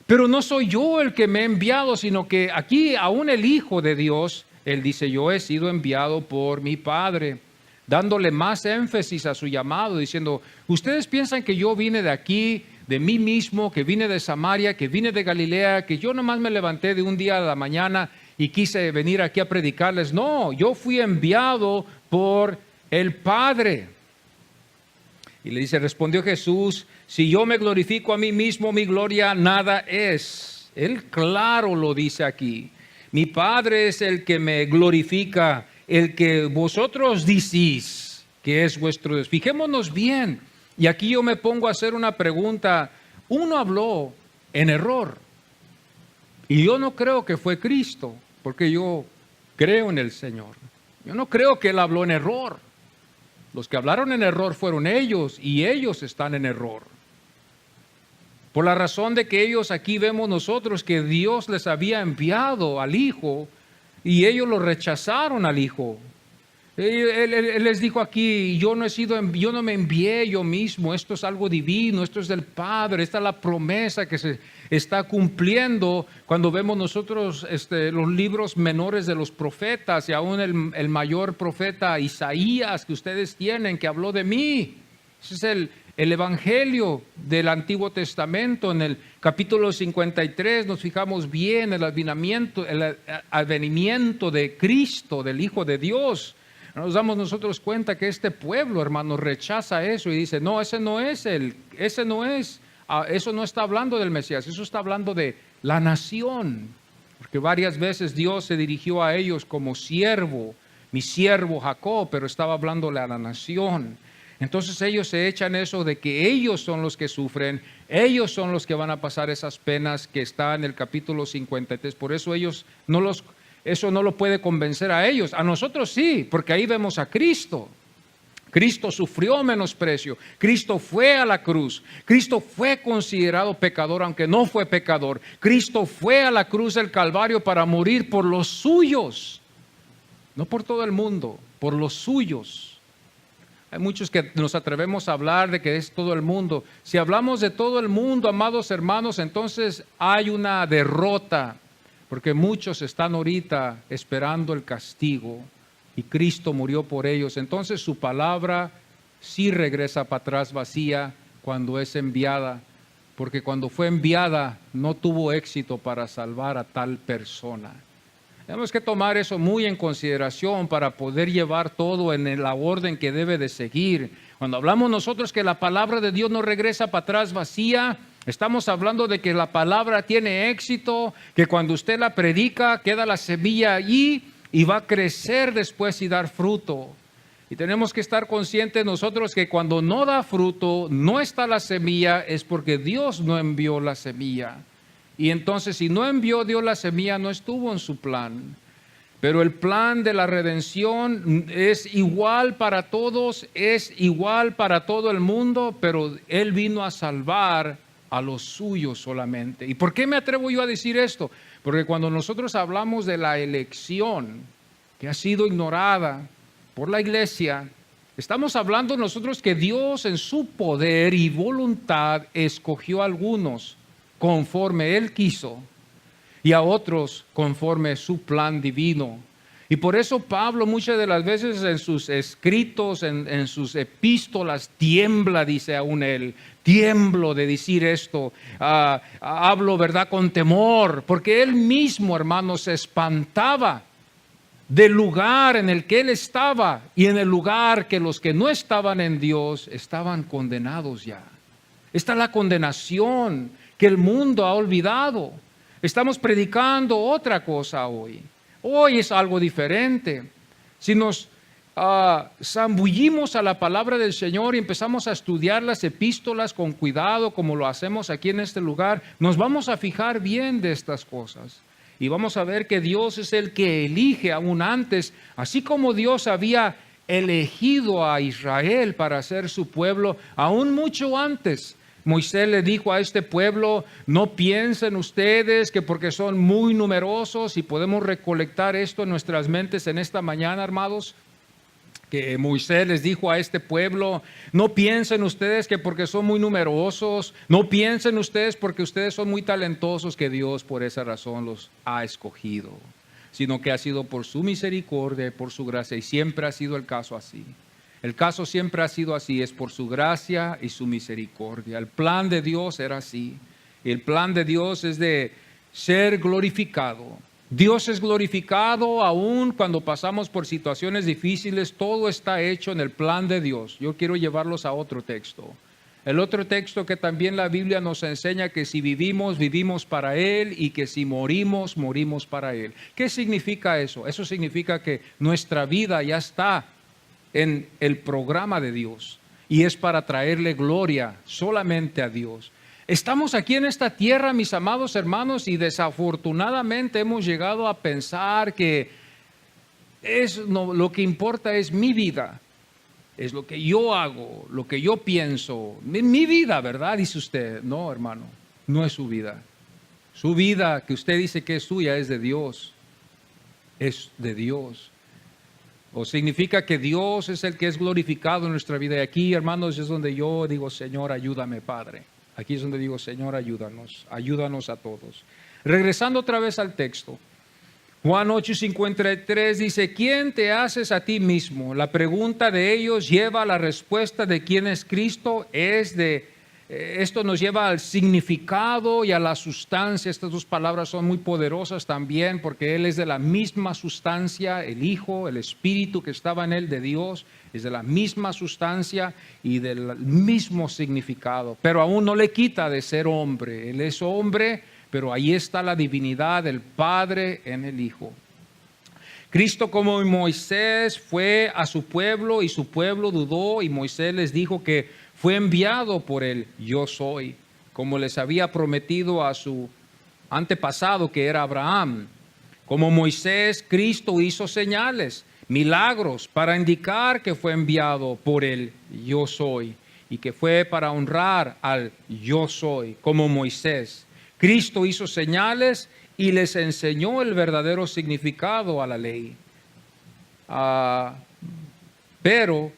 Pero no soy yo el que me he enviado, sino que aquí aún el Hijo de Dios, Él dice, yo he sido enviado por mi Padre, dándole más énfasis a su llamado, diciendo, ustedes piensan que yo vine de aquí, de mí mismo, que vine de Samaria, que vine de Galilea, que yo nomás me levanté de un día a la mañana y quise venir aquí a predicarles. No, yo fui enviado por el Padre. Y le dice, respondió Jesús, si yo me glorifico a mí mismo, mi gloria nada es. Él claro lo dice aquí. Mi Padre es el que me glorifica, el que vosotros decís que es vuestro Dios. Fijémonos bien. Y aquí yo me pongo a hacer una pregunta. Uno habló en error. Y yo no creo que fue Cristo, porque yo creo en el Señor. Yo no creo que Él habló en error. Los que hablaron en error fueron ellos y ellos están en error. Por la razón de que ellos aquí vemos nosotros que Dios les había enviado al Hijo y ellos lo rechazaron al Hijo. Él les dijo aquí, yo no me envié yo mismo, esto es algo divino, esto es del Padre, esta es la promesa que se está cumpliendo cuando vemos nosotros los libros menores de los profetas y aún el mayor profeta Isaías que ustedes tienen, que habló de mí. Ese es el Evangelio del Antiguo Testamento. En el capítulo 53 nos fijamos bien en el advenimiento de Cristo, del Hijo de Dios. Nos damos nosotros cuenta que este pueblo, hermanos, rechaza eso y dice, no, eso no está hablando del Mesías, eso está hablando de la nación. Porque varias veces Dios se dirigió a ellos como siervo, mi siervo Jacob, pero estaba hablándole a la nación. Entonces ellos se echan eso de que ellos son los que sufren, ellos son los que van a pasar esas penas que está en el capítulo 53. Por eso eso no lo puede convencer a ellos. A nosotros sí, porque ahí vemos a Cristo. Cristo sufrió menosprecio, Cristo fue a la cruz, Cristo fue considerado pecador aunque no fue pecador, Cristo fue a la cruz del Calvario para morir por los suyos, no por todo el mundo, por los suyos. Hay muchos que nos atrevemos a hablar de que es todo el mundo. Si hablamos de todo el mundo, amados hermanos, entonces hay una derrota, porque muchos están ahorita esperando el castigo y Cristo murió por ellos. Entonces su palabra sí regresa para atrás vacía cuando es enviada, porque cuando fue enviada no tuvo éxito para salvar a tal persona. Tenemos que tomar eso muy en consideración para poder llevar todo en la orden que debe de seguir. Cuando hablamos nosotros que la palabra de Dios no regresa para atrás vacía, estamos hablando de que la palabra tiene éxito, que cuando usted la predica queda la semilla allí y va a crecer después y dar fruto. Y tenemos que estar conscientes nosotros que cuando no da fruto, no está la semilla, es porque Dios no envió la semilla. Y entonces si no envió Dios la semilla, no estuvo en su plan. Pero el plan de la redención es igual para todos, es igual para todo el mundo, pero Él vino a salvar a los suyos solamente. ¿Y por qué me atrevo yo a decir esto? Porque cuando nosotros hablamos de la elección que ha sido ignorada por la iglesia, estamos hablando nosotros que Dios en su poder y voluntad escogió a algunos conforme Él quiso y a otros conforme su plan divino. Y por eso Pablo muchas de las veces en sus escritos, en sus epístolas, tiembla, dice aún él, tiemblo de decir esto, hablo verdad con temor, porque él mismo, hermano, se espantaba del lugar en el que él estaba y en el lugar que los que no estaban en Dios estaban condenados ya. Esta es la condenación que el mundo ha olvidado. Estamos predicando otra cosa hoy. Hoy es algo diferente. Si nos zambullimos a la palabra del Señor y empezamos a estudiar las epístolas con cuidado, como lo hacemos aquí en este lugar, nos vamos a fijar bien de estas cosas. Y vamos a ver que Dios es el que elige aún antes, así como Dios había elegido a Israel para ser su pueblo, aún mucho antes. Moisés le dijo a este pueblo, no piensen ustedes que porque son muy numerosos, y podemos recolectar esto en nuestras mentes en esta mañana, hermanos, que Moisés les dijo a este pueblo, no piensen ustedes que porque son muy numerosos, no piensen ustedes porque ustedes son muy talentosos que Dios por esa razón los ha escogido, sino que ha sido por su misericordia y por su gracia, y siempre ha sido el caso así. El caso siempre ha sido así, es por su gracia y su misericordia. El plan de Dios era así. El plan de Dios es de ser glorificado. Dios es glorificado aún cuando pasamos por situaciones difíciles. Todo está hecho en el plan de Dios. Yo quiero llevarlos a otro texto. El otro texto que también la Biblia nos enseña que si vivimos, vivimos para Él, y que si morimos, morimos para Él. ¿Qué significa eso? Eso significa que nuestra vida ya está en el programa de Dios y es para traerle gloria solamente a Dios. Estamos aquí en esta tierra, mis amados hermanos, y desafortunadamente hemos llegado a pensar que lo que importa es mi vida, es lo que yo hago, lo que yo pienso, mi vida, ¿verdad? Dice usted. No, hermano, no es su vida. Su vida que usted dice que es suya es de Dios, es de Dios. O significa que Dios es el que es glorificado en nuestra vida. Y aquí, hermanos, es donde yo digo, Señor, ayúdame, Padre. Aquí es donde digo, Señor, ayúdanos a todos. Regresando otra vez al texto. Juan 8:53 dice, ¿quién te haces a ti mismo? La pregunta de ellos lleva a la respuesta de quién es Cristo. Esto nos lleva al significado y a la sustancia. Estas dos palabras son muy poderosas también, porque Él es de la misma sustancia, el Hijo, el Espíritu que estaba en Él de Dios, es de la misma sustancia y del mismo significado. Pero aún no le quita de ser hombre. Él es hombre, pero ahí está la divinidad del Padre en el Hijo. Cristo como Moisés fue a su pueblo y su pueblo dudó y Moisés les dijo que fue enviado por el yo soy, como les había prometido a su antepasado que era Abraham. Como Moisés, Cristo hizo señales, milagros para indicar que fue enviado por el yo soy y que fue para honrar al yo soy, como Moisés. Cristo hizo señales y les enseñó el verdadero significado a la ley. Pero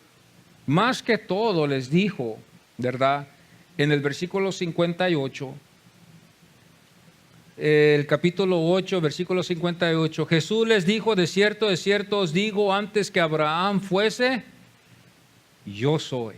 más que todo les dijo, ¿verdad? En el versículo 58, el capítulo 8, versículo 58, Jesús les dijo, de cierto os digo, antes que Abraham fuese, yo soy.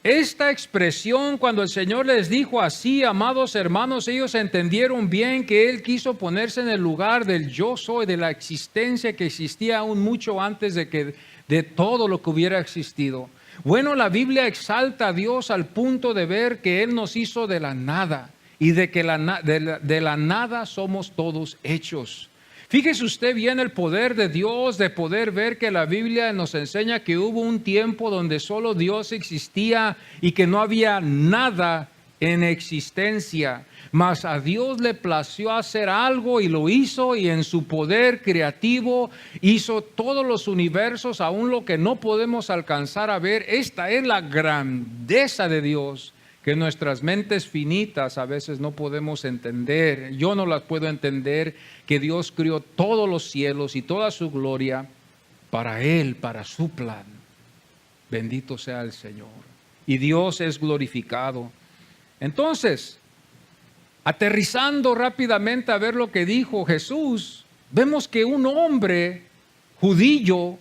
Esta expresión, cuando el Señor les dijo así, amados hermanos, ellos entendieron bien que Él quiso ponerse en el lugar del yo soy, de la existencia que existía aún mucho antes de todo lo que hubiera existido. Bueno, la Biblia exalta a Dios al punto de ver que Él nos hizo de la nada y de que de la nada somos todos hechos. Fíjese usted bien el poder de Dios, de poder ver que la Biblia nos enseña que hubo un tiempo donde solo Dios existía y que no había nada en existencia. Mas a Dios le plació hacer algo y lo hizo, y en su poder creativo hizo todos los universos, aún lo que no podemos alcanzar a ver. Esta es la grandeza de Dios, que nuestras mentes finitas a veces no podemos entender. Yo no las puedo entender, que Dios crió todos los cielos y toda su gloria para Él, para su plan. Bendito sea el Señor. Y Dios es glorificado. Entonces, aterrizando rápidamente a ver lo que dijo Jesús, vemos que un hombre judío,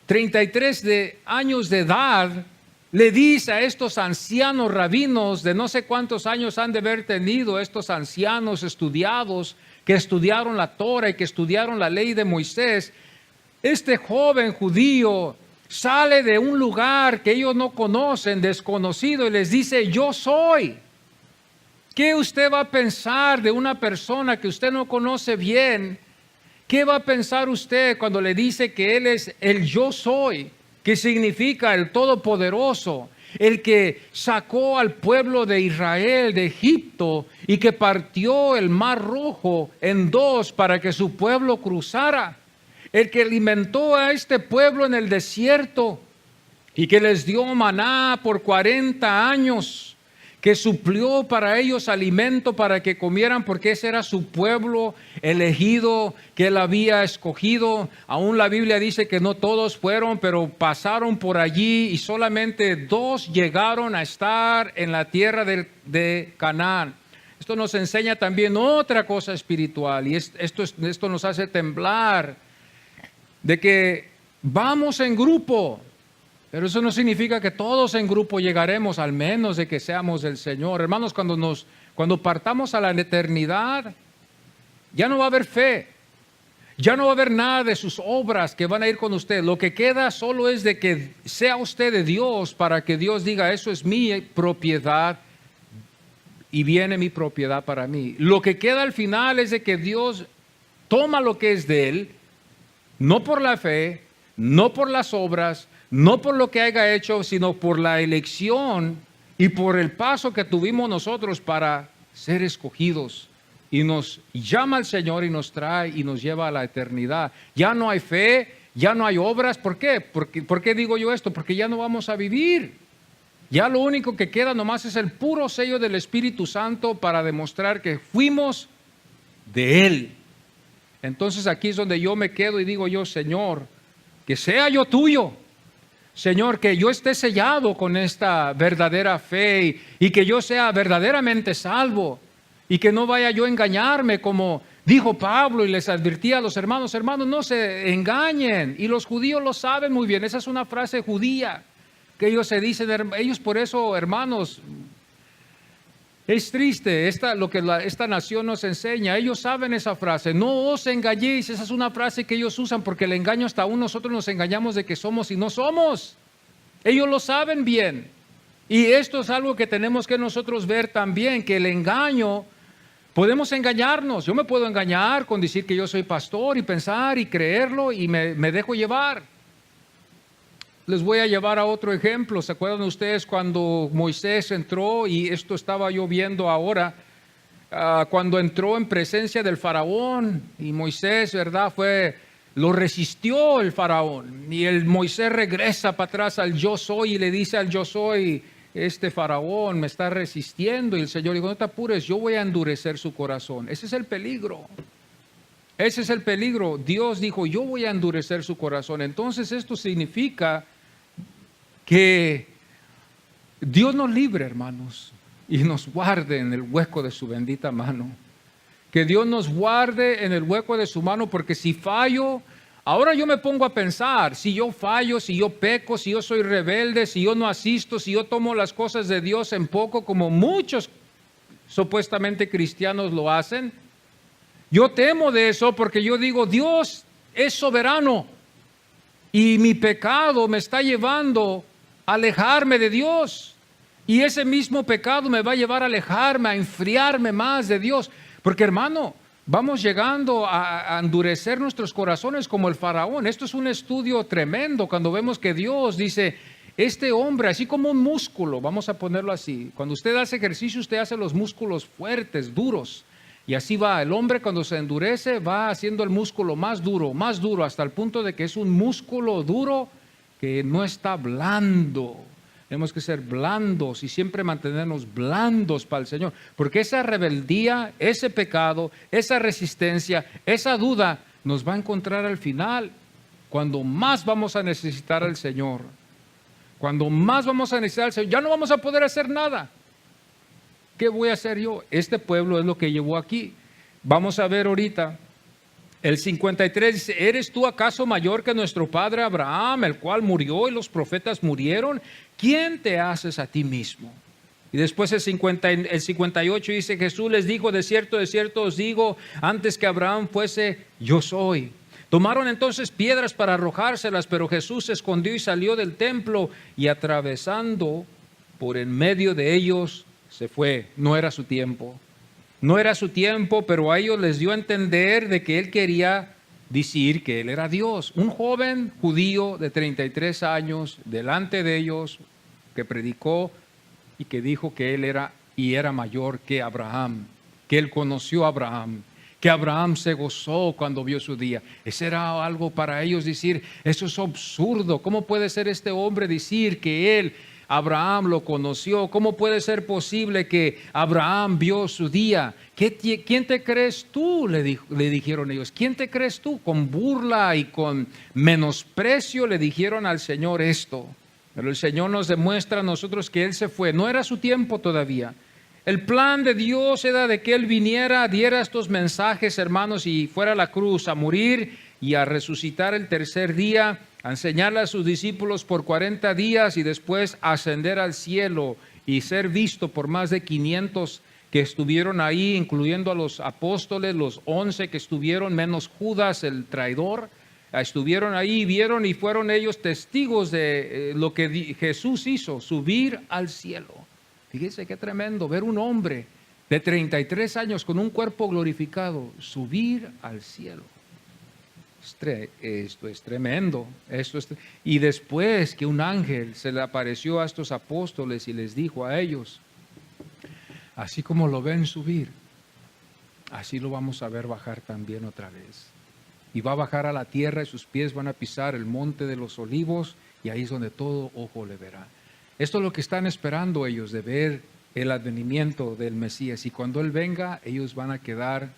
33 años de edad, le dice a estos ancianos rabinos, de no sé cuántos años han de haber tenido estos ancianos estudiados, que estudiaron la Torah y que estudiaron la ley de Moisés, este joven judío sale de un lugar que ellos no conocen, desconocido, y les dice, yo soy. ¿Qué usted va a pensar de una persona que usted no conoce bien? ¿Qué va a pensar usted cuando le dice que Él es el yo soy? Que significa el Todopoderoso, el que sacó al pueblo de Israel de Egipto y que partió el Mar Rojo en dos para que su pueblo cruzara, el que alimentó a este pueblo en el desierto y que les dio maná por 40 años, que suplió para ellos alimento para que comieran, porque ese era su pueblo elegido que Él había escogido. Aún la Biblia dice que no todos fueron, pero pasaron por allí y solamente 2 llegaron a estar en la tierra de Canaán. Esto nos enseña también otra cosa espiritual, y esto nos hace temblar, de que vamos en grupo. Pero eso no significa que todos en grupo llegaremos, al menos de que seamos del Señor. Hermanos, cuando partamos a la eternidad, ya no va a haber fe. Ya no va a haber nada de sus obras que van a ir con usted. Lo que queda solo es de que sea usted de Dios, para que Dios diga, eso es mi propiedad y viene mi propiedad para mí. Lo que queda al final es de que Dios toma lo que es de Él, no por la fe, no por las obras, no por lo que haya hecho, sino por la elección y por el paso que tuvimos nosotros para ser escogidos. Y nos llama el Señor y nos trae y nos lleva a la eternidad. Ya no hay fe, ya no hay obras. ¿Por qué? ¿Por qué digo yo esto? Porque ya no vamos a vivir. Ya lo único que queda nomás es el puro sello del Espíritu Santo para demostrar que fuimos de Él. Entonces aquí es donde yo me quedo y digo yo, Señor, que sea yo tuyo. Señor, que yo esté sellado con esta verdadera fe y que yo sea verdaderamente salvo y que no vaya yo a engañarme, como dijo Pablo y les advertía a los hermanos, no se engañen. Y los judíos lo saben muy bien, esa es una frase judía que ellos se dicen, ellos por eso, hermanos, es triste lo que esta nación nos enseña. Ellos saben esa frase, no os engañéis. Esa es una frase que ellos usan porque el engaño, hasta aún nosotros nos engañamos de que somos y no somos. Ellos lo saben bien. Y esto es algo que tenemos que nosotros ver también, que el engaño, Podemos engañarnos. Yo me puedo engañar con decir que yo soy pastor y pensar y creerlo y me dejo llevar. Les voy a llevar a otro ejemplo. ¿Se acuerdan ustedes cuando Moisés entró, y esto estaba yo viendo ahora, cuando entró en presencia del faraón y Moisés, ¿verdad? Lo resistió el faraón, y el Moisés regresa para atrás al yo soy y le dice al yo soy: este faraón me está resistiendo. Y el Señor dijo: no te apures, yo voy a endurecer su corazón. Ese es el peligro. Ese es el peligro. Dios dijo: yo voy a endurecer su corazón. Entonces esto significa que Dios nos libre, hermanos, y nos guarde en el hueco de su bendita mano. Que Dios nos guarde en el hueco de su mano, porque si fallo, ahora yo me pongo a pensar, si yo fallo, si yo peco, si yo soy rebelde, si yo no asisto, si yo tomo las cosas de Dios en poco, como muchos supuestamente cristianos lo hacen, yo temo de eso, porque yo digo: Dios es soberano y mi pecado me está llevando a alejarme de Dios, y ese mismo pecado me va a llevar a alejarme, a enfriarme más de Dios. Porque, hermano, vamos llegando a endurecer nuestros corazones como el faraón. Esto es un estudio tremendo cuando vemos que Dios dice: este hombre, así como un músculo, vamos a ponerlo así, cuando usted hace ejercicio, usted hace los músculos fuertes, duros, y así va. El hombre, cuando se endurece, va haciendo el músculo más duro, hasta el punto de que es un músculo duro que no está blando. Tenemos que ser blandos y siempre mantenernos blandos para el Señor, porque esa rebeldía, ese pecado, esa resistencia, esa duda nos va a encontrar al final, cuando más vamos a necesitar al Señor. Cuando más vamos a necesitar al Señor, ya no vamos a poder hacer nada. ¿Qué voy a hacer yo? Este pueblo es lo que llevó aquí. Vamos a ver ahorita el 53, dice: ¿eres tú acaso mayor que nuestro padre Abraham, el cual murió y los profetas murieron? ¿Quién te haces a ti mismo? Y después el 58 dice: Jesús les dijo: de cierto os digo, antes que Abraham fuese, yo soy. Tomaron entonces piedras para arrojárselas, pero Jesús se escondió y salió del templo, y atravesando por en medio de ellos se fue. No era su tiempo. No era su tiempo, pero a ellos les dio a entender de que él quería decir que él era Dios. Un joven judío de 33 años delante de ellos, que predicó y que dijo que él era mayor que Abraham, que él conoció a Abraham, que Abraham se gozó cuando vio su día. Ese era algo para ellos decir: eso es absurdo. ¿Cómo puede ser este hombre decir que Abraham lo conoció? ¿Cómo puede ser posible que Abraham vio su día? ¿Quién te crees tú? Le dijeron ellos. ¿Quién te crees tú? Con burla y con menosprecio le dijeron al Señor esto. Pero el Señor nos demuestra a nosotros que Él se fue. No era su tiempo todavía. El plan de Dios era de que Él viniera, diera estos mensajes, hermanos, y fuera a la cruz a morir y a resucitar el tercer día, a enseñarle a sus discípulos por 40 días y después ascender al cielo y ser visto por más de 500 que estuvieron ahí, incluyendo a los apóstoles, los 11 que estuvieron, menos Judas, el traidor. Estuvieron ahí, vieron y fueron ellos testigos de lo que Jesús hizo, subir al cielo. Fíjense qué tremendo, ver un hombre de 33 años con un cuerpo glorificado, subir al cielo. Esto es tremendo. Y después que un ángel se le apareció a estos apóstoles y les dijo a ellos: así como lo ven subir, así lo vamos a ver bajar también otra vez. Y va a bajar a la tierra y sus pies van a pisar el monte de los olivos, y ahí es donde todo ojo le verá. Esto es lo que están esperando ellos, de ver el advenimiento del Mesías. Y cuando Él venga, ellos van a quedar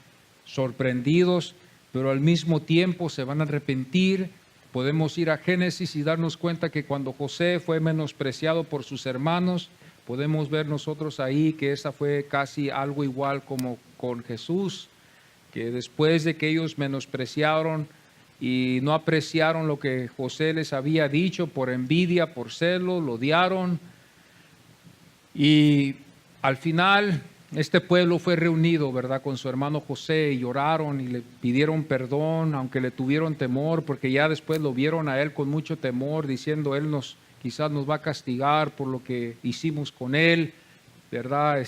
sorprendidos, pero al mismo tiempo se van a arrepentir. Podemos ir a Génesis y darnos cuenta que cuando José fue menospreciado por sus hermanos, podemos ver nosotros ahí que esa fue casi algo igual como con Jesús, que después de que ellos menospreciaron y no apreciaron lo que José les había dicho, por envidia, por celo, lo odiaron, y al final este pueblo fue reunido, ¿verdad?, con su hermano José, y lloraron y le pidieron perdón, aunque le tuvieron temor, porque ya después lo vieron a él con mucho temor, diciendo: él quizás nos va a castigar por lo que hicimos con él, ¿verdad?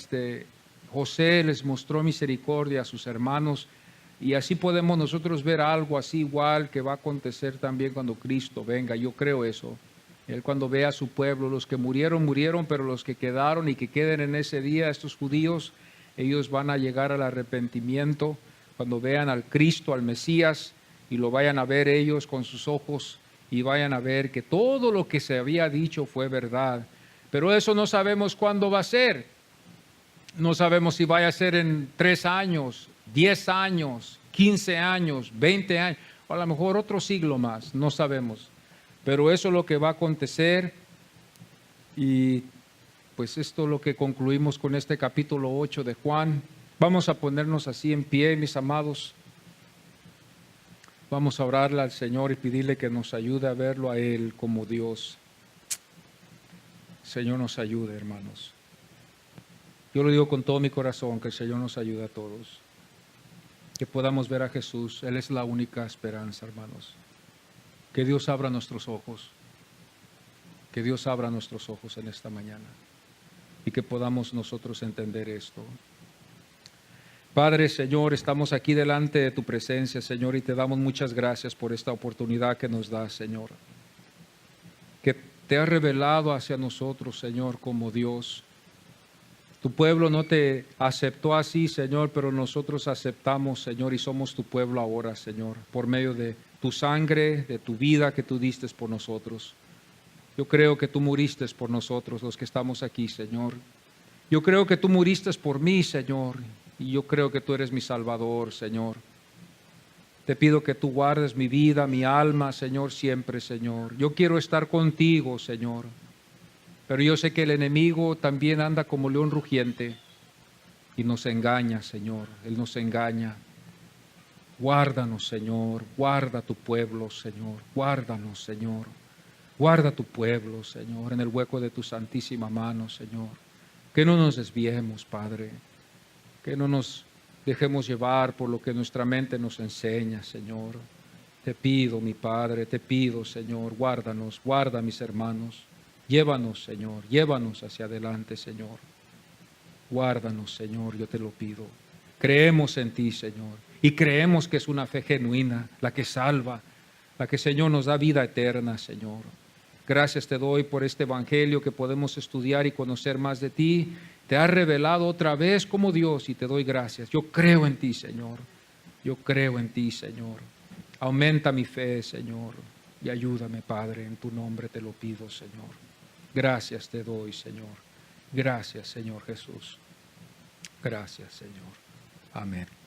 José les mostró misericordia a sus hermanos, y así podemos nosotros ver algo así igual que va a acontecer también cuando Cristo venga. Yo creo eso. Él cuando vea a su pueblo, los que murieron, murieron, pero los que quedaron y que queden en ese día, estos judíos, ellos van a llegar al arrepentimiento cuando vean al Cristo, al Mesías, y lo vayan a ver ellos con sus ojos y vayan a ver que todo lo que se había dicho fue verdad. Pero eso no sabemos cuándo va a ser. No sabemos si vaya a ser en 3 años, 10 años, 15 años, 20 años, o a lo mejor otro siglo más, no sabemos. Pero eso es lo que va a acontecer, y pues esto es lo que concluimos con este capítulo 8 de Juan. Vamos a ponernos así en pie, mis amados. Vamos a orarle al Señor y pedirle que nos ayude a verlo a Él como Dios. Señor nos ayude, hermanos. Yo lo digo con todo mi corazón, que el Señor nos ayude a todos. Que podamos ver a Jesús. Él es la única esperanza, hermanos. Que Dios abra nuestros ojos. Que Dios abra nuestros ojos en esta mañana. Y que podamos nosotros entender esto. Padre, Señor, estamos aquí delante de tu presencia, Señor, y te damos muchas gracias por esta oportunidad que nos das, Señor. Que te has revelado hacia nosotros, Señor, como Dios. Tu pueblo no te aceptó así, Señor, pero nosotros aceptamos, Señor, y somos tu pueblo ahora, Señor, por medio de tu sangre, de tu vida que tú diste por nosotros. Yo creo que tú muriste por nosotros, los que estamos aquí, Señor. Yo creo que tú muriste por mí, Señor, y yo creo que tú eres mi Salvador, Señor. Te pido que tú guardes mi vida, mi alma, Señor, siempre, Señor. Yo quiero estar contigo, Señor. Pero yo sé que el enemigo también anda como león rugiente y nos engaña, Señor. Él nos engaña. Guárdanos, Señor. Guarda tu pueblo, Señor. Guárdanos, Señor. Guarda tu pueblo, Señor, en el hueco de tu santísima mano, Señor. Que no nos desviemos, Padre. Que no nos dejemos llevar por lo que nuestra mente nos enseña, Señor. Te pido, mi Padre, te pido, Señor, guárdanos, guarda a mis hermanos. Llévanos, Señor, llévanos hacia adelante, Señor. Guárdanos, Señor, yo te lo pido. Creemos en ti, Señor, y creemos que es una fe genuina, la que salva, la que, Señor, nos da vida eterna, Señor. Gracias te doy por este evangelio que podemos estudiar y conocer más de ti. Te has revelado otra vez como Dios y te doy gracias. Yo creo en ti, Señor. Yo creo en ti, Señor. Aumenta mi fe, Señor, y ayúdame, Padre, en tu nombre te lo pido, Señor. Gracias te doy, Señor. Gracias, Señor Jesús. Gracias, Señor. Amén.